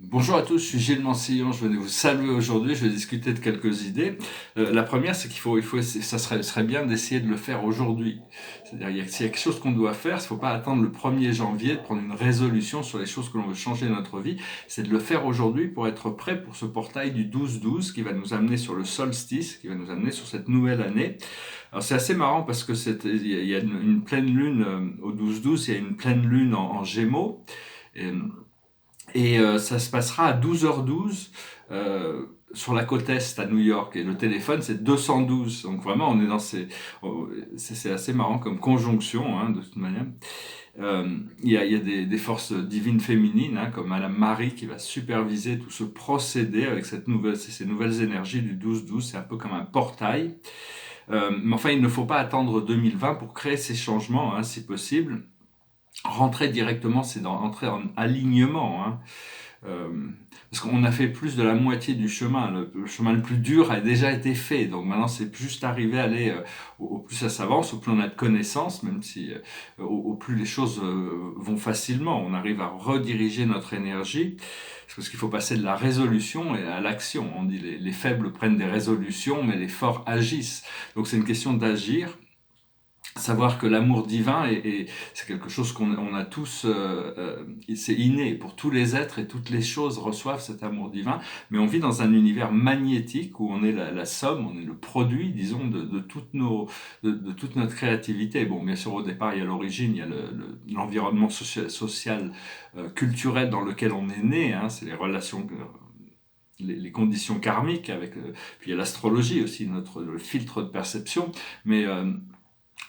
Bonjour à tous, je suis Gilles Mansillon, je venais vous saluer aujourd'hui, je vais discuter de quelques idées. La première, c'est ça serait bien d'essayer de le faire aujourd'hui. C'est-à-dire, s'il y a quelque chose qu'on doit faire, il ne faut pas attendre le 1er janvier de prendre une résolution sur les choses que l'on veut changer dans notre vie, c'est de le faire aujourd'hui pour être prêt pour ce portail du 12-12 qui va nous amener sur le solstice, qui va nous amener sur cette nouvelle année. Alors c'est assez marrant parce que il y a une pleine lune au 12-12, il y a une pleine lune en Gémeaux. Et, ça se passera à 12h12 sur la côte est à New York. Et le téléphone, c'est 212. Donc vraiment, on est dans c'est assez marrant comme conjonction, hein, de toute manière. Il y a des forces divines féminines, hein, comme Madame Marie, qui va superviser tout ce procédé avec ces nouvelles énergies du 12-12. C'est un peu comme un portail. Mais enfin, il ne faut pas attendre 2020 pour créer ces changements, hein, si possible. Rentrer directement, c'est entrer en alignement, hein. Euh, Parce qu'on a fait plus de la moitié du chemin. Le chemin le plus dur a déjà été fait. Donc maintenant, c'est juste arriver à aller, au plus ça s'avance, au plus on a de connaissances, même si au plus les choses vont facilement. On arrive à rediriger notre énergie. Parce qu'il faut passer de la résolution à l'action. On dit les faibles prennent des résolutions, mais les forts agissent. Donc c'est une question d'agir. Savoir que l'amour divin c'est quelque chose qu'on a tous, c'est inné pour tous les êtres et toutes les choses reçoivent cet amour divin, mais on vit dans un univers magnétique où on est la somme, on est le produit, disons, de toute notre créativité. Bon, bien sûr, au départ, il y a l'origine, il y a l'environnement social, culturel dans lequel on est né, hein, c'est les relations, les conditions karmiques puis il y a l'astrologie aussi, le filtre de perception, mais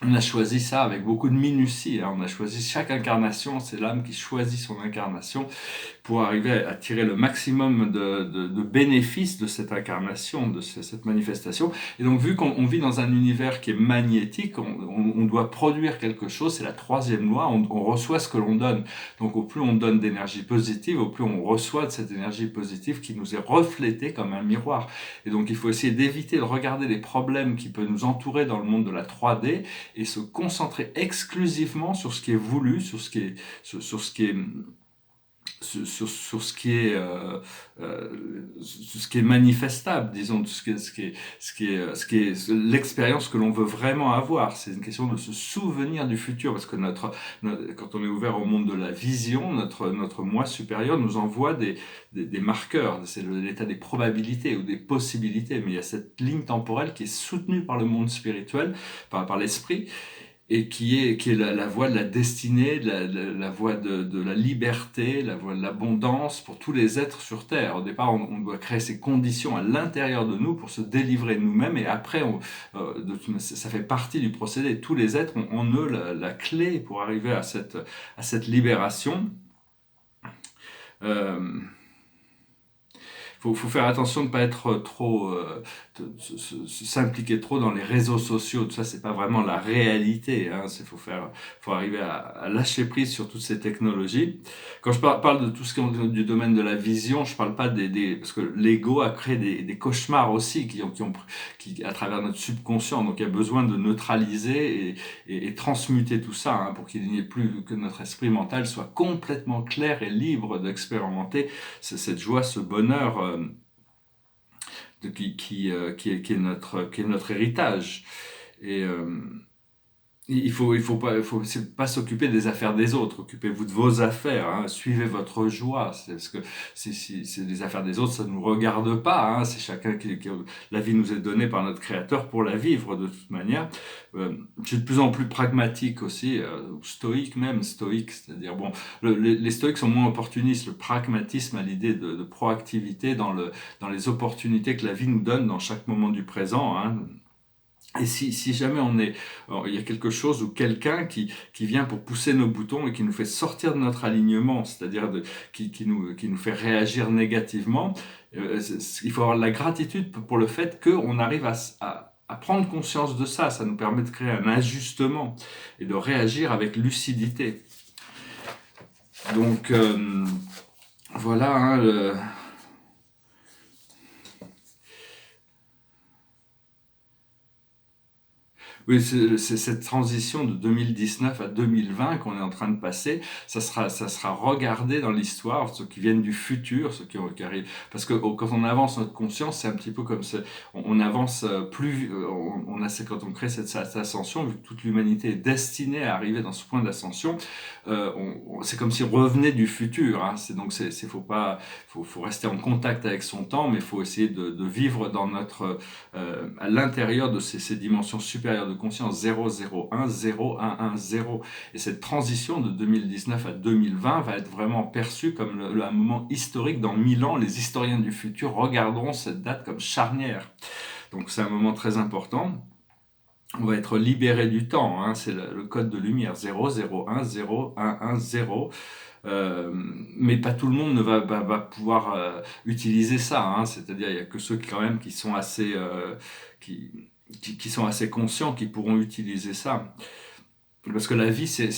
on a choisi ça avec beaucoup de minutie, hein. On a choisi chaque incarnation, c'est l'âme qui choisit son incarnation pour arriver à tirer le maximum de bénéfices de cette incarnation, de cette manifestation. Et donc, vu qu'on vit dans un univers qui est magnétique, on doit produire quelque chose, c'est la troisième loi, on reçoit ce que l'on donne. Donc, au plus on donne d'énergie positive, au plus on reçoit de cette énergie positive qui nous est reflétée comme un miroir. Et donc, il faut essayer d'éviter de regarder les problèmes qui peuvent nous entourer dans le monde de la 3D et se concentrer exclusivement sur ce qui est voulu, sur ce qui est, sur ce qui est sur ce qui est manifestable, disons, ce qui est l'expérience que l'on veut vraiment avoir. C'est une question de se souvenir du futur, parce que quand on est ouvert au monde de la vision, notre moi supérieur nous envoie des marqueurs. C'est l'état des probabilités ou des possibilités, mais il y a cette ligne temporelle qui est soutenue par le monde spirituel, par l'esprit, et qui est la voie de la destinée, la voie de la liberté, la voie de l'abondance pour tous les êtres sur Terre. Au départ, on doit créer ces conditions à l'intérieur de nous pour se délivrer de nous-mêmes, et après, ça fait partie du procédé. Tous les êtres ont en eux la clé pour arriver à cette libération. Euh, faut faire attention de ne pas être trop, s'impliquer trop dans les réseaux sociaux. Tout ça, c'est pas vraiment la réalité, hein. Faut arriver à lâcher prise sur toutes ces technologies. Quand je parle de tout ce qui est du domaine de la vision, je parle pas parce que l'ego a créé des cauchemars aussi qui à travers notre subconscient. Donc, il y a besoin de neutraliser et transmuter tout ça, hein, pour qu'il n'y ait plus que notre esprit mental soit complètement clair et libre d'expérimenter cette joie, ce bonheur, qui est notre héritage. Et il faut pas s'occuper des affaires des autres. Occupez-vous de vos affaires, hein. Suivez votre joie. Parce que si c'est les affaires des autres, ça ne nous regarde pas, hein. C'est chacun la vie nous est donnée par notre Créateur pour la vivre de toute manière. Je suis de plus en plus pragmatique aussi, stoïque même, stoïque, c'est-à-dire bon, les stoïques sont moins opportunistes. Le pragmatisme a l'idée de proactivité dans les opportunités que la vie nous donne dans chaque moment du présent, hein. Et si jamais il y a quelque chose ou quelqu'un qui vient pour pousser nos boutons et qui nous fait sortir de notre alignement, c'est-à-dire qui nous fait réagir négativement, il faut avoir de la gratitude pour le fait qu'on arrive à prendre conscience de ça. Ça nous permet de créer un ajustement et de réagir avec lucidité. Donc, voilà, hein, Oui, c'est cette transition de 2019 à 2020 qu'on est en train de passer. Ça sera regardé dans l'histoire, ceux qui viennent du futur, qui arrivent. Parce que quand on avance notre conscience, c'est un petit peu comme ça. On avance plus, on a, c'est quand on crée cette ascension, vu que toute l'humanité est destinée à arriver dans ce point d'ascension, c'est comme si on revenait du futur, hein. Faut pas, faut rester en contact avec son temps, mais il faut essayer de vivre dans à l'intérieur de ces dimensions supérieures de conscience 001, 0, et cette transition de 2019 à 2020 va être vraiment perçue comme un moment historique. Dans 1000 ans, les historiens du futur regarderont cette date comme charnière. Donc c'est un moment très important. On va être libéré du temps, hein. C'est le code de lumière 001, 0. Mais pas tout le monde ne va pouvoir utiliser ça, hein. C'est-à-dire il y a que ceux quand même qui sont assez qui, qui sont assez conscients qui pourront utiliser ça. Parce que la vie, c'est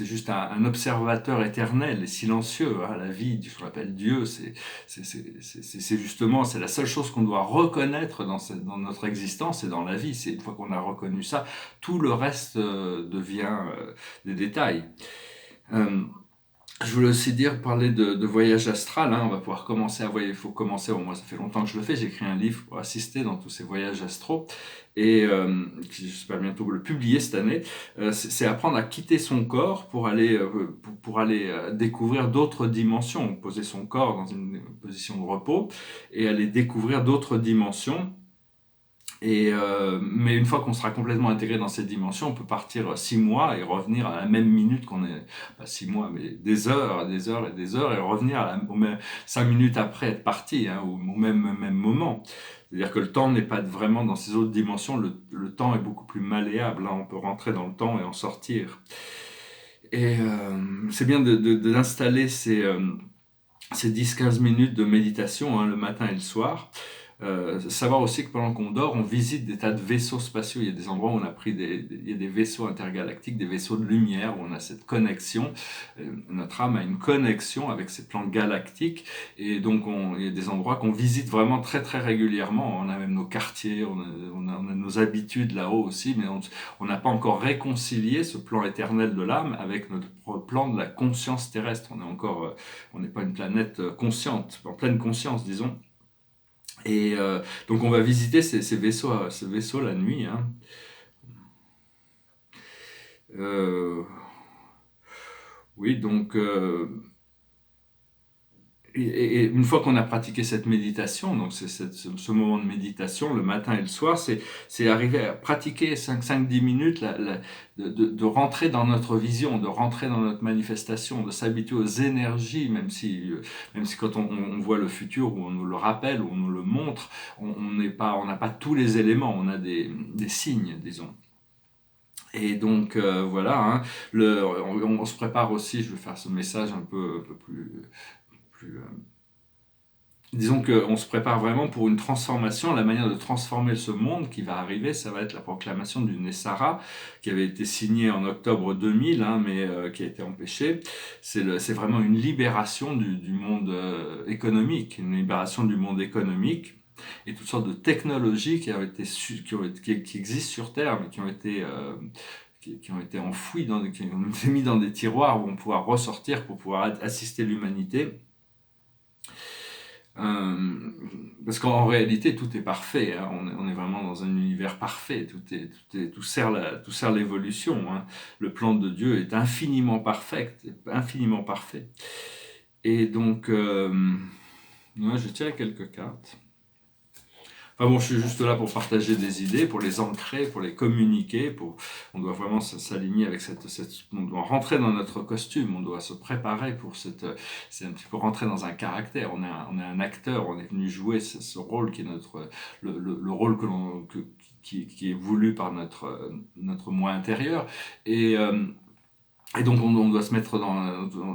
juste un observateur éternel et silencieux, hein. La vie, ce qu'on appelle Dieu, justement, c'est la seule chose qu'on doit reconnaître dans notre existence et dans la vie. C'est une fois qu'on a reconnu ça, tout le reste devient des détails. Euh, je voulais aussi parler de voyage astral, hein. On va pouvoir commencer à voyager. Il faut commencer. Bon, moi, ça fait longtemps que je le fais. J'ai écrit un livre pour assister dans tous ces voyages astraux et j'espère bientôt le publier cette année. C'est apprendre à quitter son corps pour aller découvrir d'autres dimensions. Poser son corps dans une position de repos et aller découvrir d'autres dimensions. Mais une fois qu'on sera complètement intégré dans cette dimension, on peut partir 6 mois et revenir à la même minute qu'on est, pas 6 mois, mais des heures, des heures et des heures, et revenir 5 minutes après être parti, hein, au même moment. C'est-à-dire que le temps n'est pas vraiment dans ces autres dimensions, le temps est beaucoup plus malléable, hein. On peut rentrer dans le temps et en sortir. Et c'est bien d'installer ces 10-15 minutes de méditation, hein, le matin et le soir. Savoir aussi que pendant qu'on dort, on visite des tas de vaisseaux spatiaux. Il y a des endroits où on a pris il y a des vaisseaux intergalactiques, des vaisseaux de lumière, où on a cette connexion. Notre âme a une connexion avec ces plans galactiques. Et donc, il y a des endroits qu'on visite vraiment très, très régulièrement. On a même nos quartiers, on a nos habitudes là-haut aussi, mais on n'a pas encore réconcilié ce plan éternel de l'âme avec notre plan de la conscience terrestre. On n'est pas une planète consciente, en pleine conscience, disons. Et donc on va visiter ces vaisseaux la nuit, hein. Euh, oui, donc et une fois qu'on a pratiqué cette méditation, donc ce moment de méditation, le matin et le soir, c'est arriver à pratiquer 5-10 minutes, de rentrer dans notre vision, de rentrer dans notre manifestation, de s'habituer aux énergies, même si quand on voit le futur, ou on nous le rappelle, ou on nous le montre, on n'a pas tous les éléments, on a des signes, disons. Et donc voilà, hein, on se prépare aussi, je vais faire ce message un peu plus disons qu'on se prépare vraiment pour une transformation. La manière de transformer ce monde qui va arriver, ça va être la proclamation du Nessara, qui avait été signée en octobre 2000, hein, mais qui a été empêchée. C'est vraiment une libération du monde économique, une libération du monde économique et toutes sortes de technologies qui existent sur Terre, mais qui ont été enfouies, qui ont été mis dans des tiroirs où on pourra ressortir pour pouvoir assister l'humanité. Parce qu'en réalité, tout est parfait, hein. On est vraiment dans un univers parfait. Tout sert l'évolution, hein. Le plan de Dieu est infiniment parfait, infiniment parfait. Et donc, ouais, je tiens quelques cartes. Enfin bon, je suis juste là pour partager des idées, pour les ancrer, pour les communiquer. On doit vraiment s'aligner avec on doit rentrer dans notre costume, on doit se préparer pour c'est un petit peu rentrer dans un caractère. On est un acteur, on est venu jouer ce rôle qui est le rôle qui est voulu par notre moi intérieur. Et donc on doit se mettre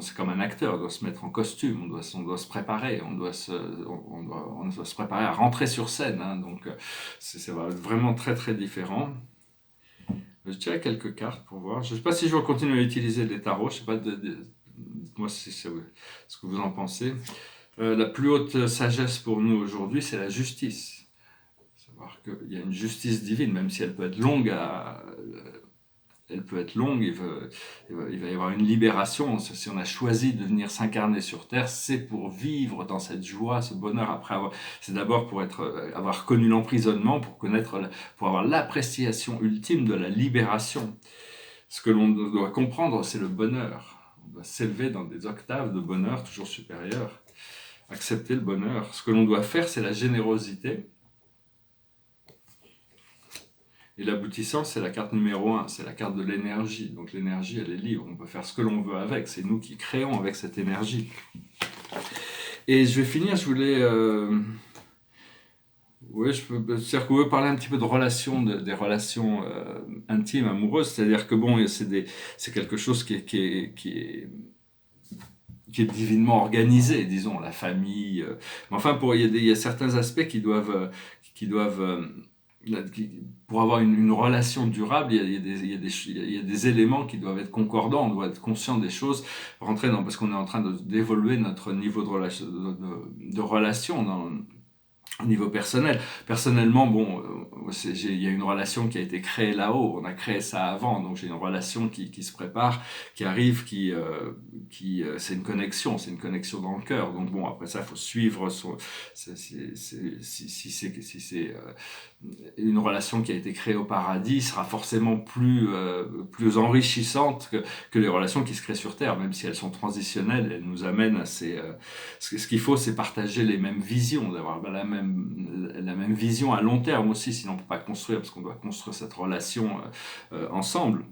c'est comme un acteur, on doit se mettre en costume, on doit se préparer, on doit se préparer à rentrer sur scène, hein. Donc c'est vraiment très très différent. Je dirais quelques cartes pour voir. Je ne sais pas si je vais continuer à utiliser les tarots, je sais pas, dites-moi ce que vous en pensez. La plus haute sagesse pour nous aujourd'hui, c'est la justice. savoir qu'il y a une justice divine, même si elle peut être longue elle peut être longue, il va y avoir une libération. Si on a choisi de venir s'incarner sur Terre, c'est pour vivre dans cette joie, ce bonheur. C'est d'abord pour avoir connu l'emprisonnement, pour avoir l'appréciation ultime de la libération. Ce que l'on doit comprendre, c'est le bonheur. On doit s'élever dans des octaves de bonheur toujours supérieures. Accepter le bonheur. Ce que l'on doit faire, c'est la générosité. Et l'aboutissant, c'est la carte numéro 1, c'est la carte de l'énergie. Donc l'énergie, elle est libre, on peut faire ce que l'on veut avec, c'est nous qui créons avec cette énergie. Et je vais finir, je voulais... c'est-à-dire qu'on veut parler un petit peu de relations, des relations intimes, amoureuses, c'est-à-dire que bon, c'est quelque chose qui est divinement organisé, disons, la famille. Mais enfin, il y a certains aspects pour avoir une relation durable, il y a des éléments qui doivent être concordants, on doit être conscient des choses, parce qu'on est en train d'évoluer notre niveau de relation au niveau personnel. Personnellement, bon, il y a une relation qui a été créée là-haut, on a créé ça avant, donc j'ai une relation qui se prépare, qui arrive, c'est une connexion dans le cœur. Donc bon, après ça, il faut suivre si c'est une relation qui a été créée au paradis, sera forcément plus enrichissante que les relations qui se créent sur Terre, même si elles sont transitionnelles, elles nous amènent à ce qu'il faut, c'est partager les mêmes visions, d'avoir la même vision à long terme aussi, sinon on ne peut pas construire, parce qu'on doit construire cette relation ensemble.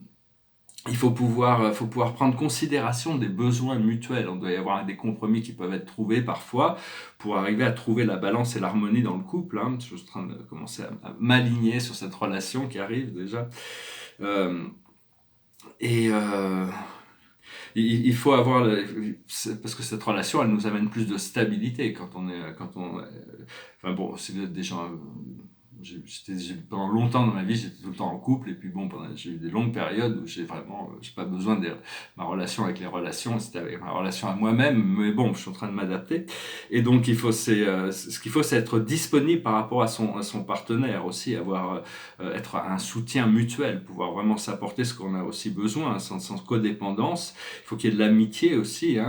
Il faut pouvoir prendre considération des besoins mutuels. On doit y avoir des compromis qui peuvent être trouvés parfois pour arriver à trouver la balance et l'harmonie dans le couple. Je suis en train de commencer à m'aligner sur cette relation qui arrive déjà. Il faut avoir, parce que cette relation, elle nous amène plus de stabilité enfin bon, si vous êtes des gens, pendant longtemps dans ma vie, j'étais tout le temps en couple, et puis bon, j'ai eu des longues périodes où j'ai pas besoin de ma relation avec les relations, c'était avec ma relation à moi-même, mais bon, je suis en train de m'adapter. Et donc, ce qu'il faut, c'est être disponible par rapport à son partenaire aussi, être un soutien mutuel, pouvoir vraiment s'apporter ce qu'on a aussi besoin, sans codépendance. Il faut qu'il y ait de l'amitié aussi,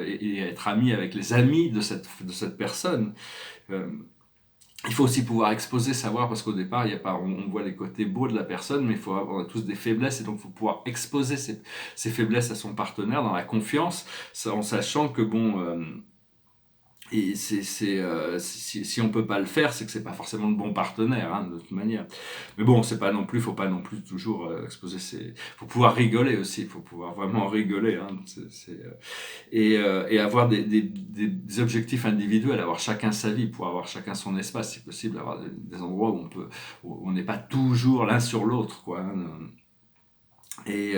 et être ami avec les amis de cette personne. Il faut aussi pouvoir exposer, savoir, parce qu'au départ, on voit les côtés beaux de la personne, mais on a tous des faiblesses, et donc il faut pouvoir exposer ces faiblesses à son partenaire dans la confiance, en sachant que bon, et si on peut pas le faire, c'est que c'est pas forcément le bon partenaire, de toute manière. Mais bon, faut pas non plus toujours exposer faut pouvoir rigoler aussi, faut pouvoir vraiment rigoler, et avoir des objectifs individuels, avoir chacun sa vie, pour avoir chacun son espace, si possible, avoir des endroits où on n'est pas toujours l'un sur l'autre, quoi. Et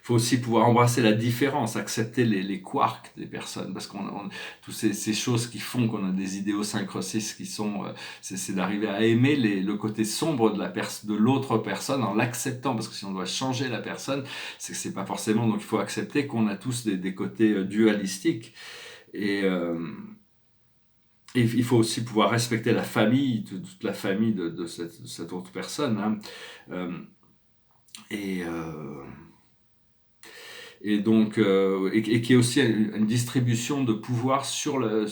faut aussi pouvoir embrasser la différence, accepter les quarks des personnes, parce toutes ces choses qui font qu'on a des idéosyncrasies qui sont, c'est d'arriver à aimer le côté sombre de l'autre personne en l'acceptant, parce que si on doit changer la personne, c'est pas forcément, donc il faut accepter qu'on a tous des côtés dualistiques. Et il faut aussi pouvoir respecter la famille, toute la famille de cette autre personne, et donc qu'il y ait aussi une distribution de pouvoir sur la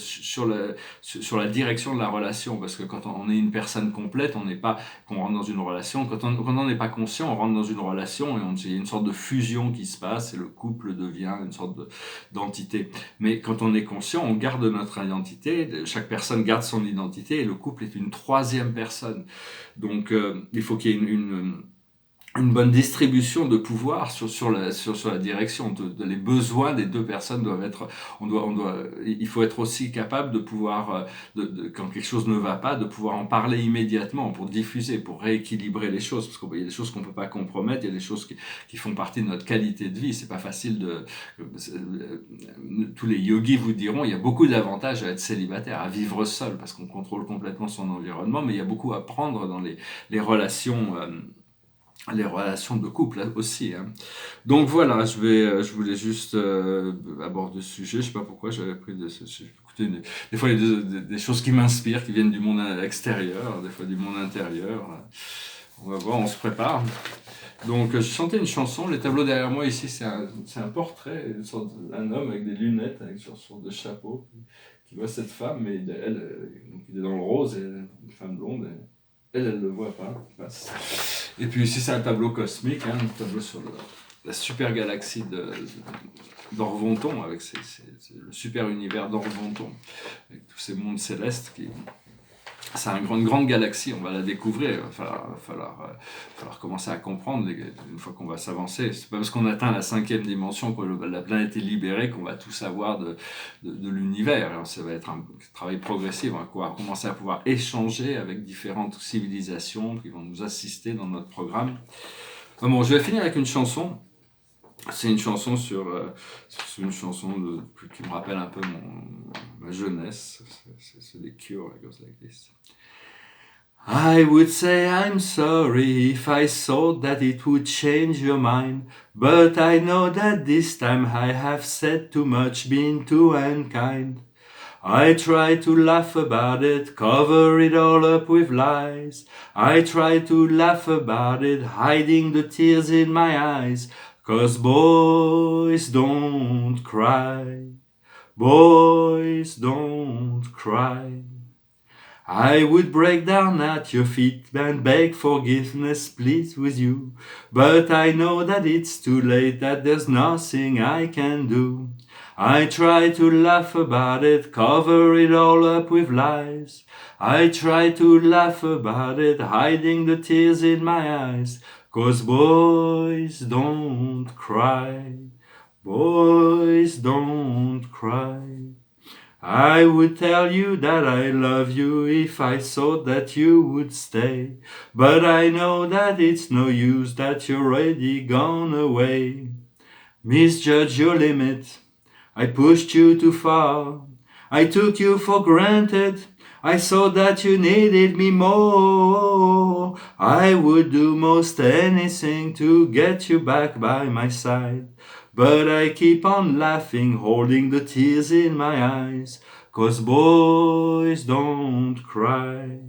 direction de la relation, parce que quand on est une personne complète, qu'on rentre dans une relation, quand on n'est pas conscient, on rentre dans une relation et il y a une sorte de fusion qui se passe et le couple devient une sorte d'entité. Mais quand on est conscient, on garde notre identité, chaque personne garde son identité, et le couple est une troisième personne. Donc il faut qu'il y ait une bonne distribution de pouvoir sur la direction, les besoins des deux personnes doivent être, il faut être aussi capable de pouvoir, quand quelque chose ne va pas, de pouvoir en parler immédiatement pour diffuser, pour rééquilibrer les choses, parce qu'il y a des choses qu'on peut pas compromettre, il y a des choses qui font partie de notre qualité de vie. C'est pas facile tous les yogis vous diront, il y a beaucoup d'avantages à être célibataire, à vivre seul, parce qu'on contrôle complètement son environnement, mais il y a beaucoup à prendre dans les relations de couple aussi. Donc voilà, je voulais juste aborder ce sujet. Je sais pas pourquoi j'avais pris ce sujet. des fois, il y a des choses qui m'inspirent, qui viennent du monde extérieur, des fois du monde intérieur. On va voir, on se prépare. Donc, je chantais une chanson. Les tableaux derrière moi ici, c'est un portrait, un homme avec des lunettes, avec une sorte de chapeau, qui voit cette femme, mais elle, donc il est dans le rose, et une femme blonde, et elle ne le voit pas. Et puis ici, c'est un tableau cosmique, un tableau sur la super galaxie d'Orvonton, avec le super univers d'Orvonton, avec tous ces mondes célestes c'est une grande galaxie, on va la découvrir, il va falloir commencer à comprendre une fois qu'on va s'avancer. C'est pas parce qu'on atteint la 5e dimension, que la planète est libérée, qu'on va tout savoir de l'univers. Alors, ça va être un travail progressif, on va commencer à pouvoir échanger avec différentes civilisations qui vont nous assister dans notre programme. Bon, je vais finir avec une chanson. C'est une chanson une chanson qui me rappelle un peu ma jeunesse. C'est des Cure, it goes like this. I would say I'm sorry if I thought that it would change your mind, but I know that this time I have said too much, been too unkind. I try to laugh about it, cover it all up with lies. I try to laugh about it, hiding the tears in my eyes. 'Cause boys don't cry, boys don't cry. I would break down at your feet and beg forgiveness, please, with you. But I know that it's too late, that there's nothing I can do. I try to laugh about it, cover it all up with lies. I try to laugh about it, hiding the tears in my eyes. 'Cause boys don't cry, boys don't cry. I would tell you that I love you if I thought that you would stay. But I know that it's no use, that you're already gone away. Misjudge your limit, I pushed you too far. I took you for granted, I thought that you needed me more. I would do most anything to get you back by my side. But I keep on laughing, holding the tears in my eyes. 'Cause boys don't cry,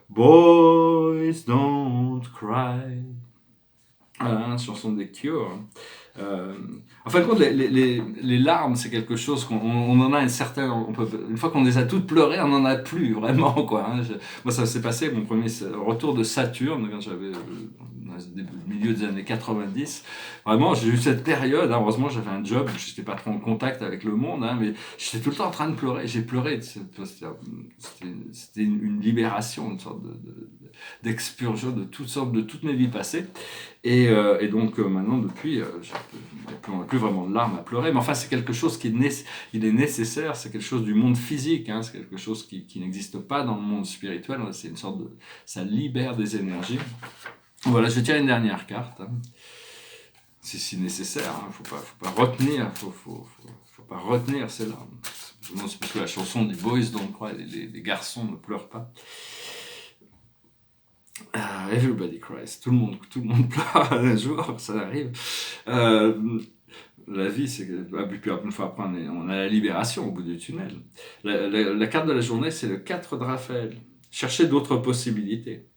boys don't cry. Voilà, chanson des Cure. En fin de compte, les larmes, c'est quelque chose on en a une fois qu'on les a toutes pleurées, on n'en a plus vraiment, quoi. Moi, ça s'est passé, mon premier retour de Saturne, quand j'avais milieu des années 90. Vraiment, j'ai eu cette période, heureusement, j'avais un job, je n'étais pas trop en contact avec le monde, mais j'étais tout le temps en train de pleurer. J'ai pleuré, c'était une libération, une sorte d'expursion de toutes mes vies passées. Et donc maintenant, depuis, il n'y a plus vraiment de larmes à pleurer. Mais enfin, c'est quelque chose il est nécessaire, c'est quelque chose du monde physique, c'est quelque chose qui n'existe pas dans le monde spirituel. C'est une sorte ça libère des énergies. Voilà, je tiens une dernière carte. Si nécessaire, faut pas retenir, faut pas retenir ces larmes. C'est parce que la chanson dit Boys don't cry, les garçons ne pleurent pas. Everybody cries, tout le monde pleure un jour, ça arrive. La vie, c'est que une fois après, on a la libération au bout du tunnel. La carte de la journée, c'est le 4 de Raphaël. Cherchez d'autres possibilités.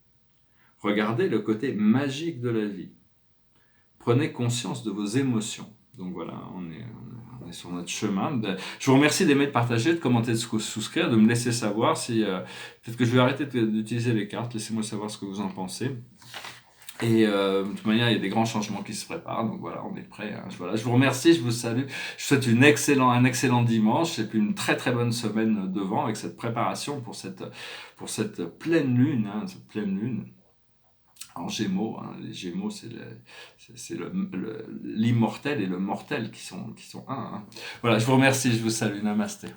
Regardez le côté magique de la vie. Prenez conscience de vos émotions. Donc voilà, on est sur notre chemin. Je vous remercie d'aimer, de partager, de commenter, de souscrire, de me laisser savoir si... peut-être que je vais arrêter d'utiliser les cartes. Laissez-moi savoir ce que vous en pensez. Et de toute manière, il y a des grands changements qui se préparent. Donc voilà, on est prêt. Voilà, je vous remercie, je vous salue. Je vous souhaite un excellent dimanche et puis une très très bonne semaine devant avec cette préparation pour cette pleine lune. Cette pleine lune. En Gémeaux, les Gémeaux, c'est l'immortel et le mortel qui sont un. Voilà, je vous remercie, je vous salue, namasté.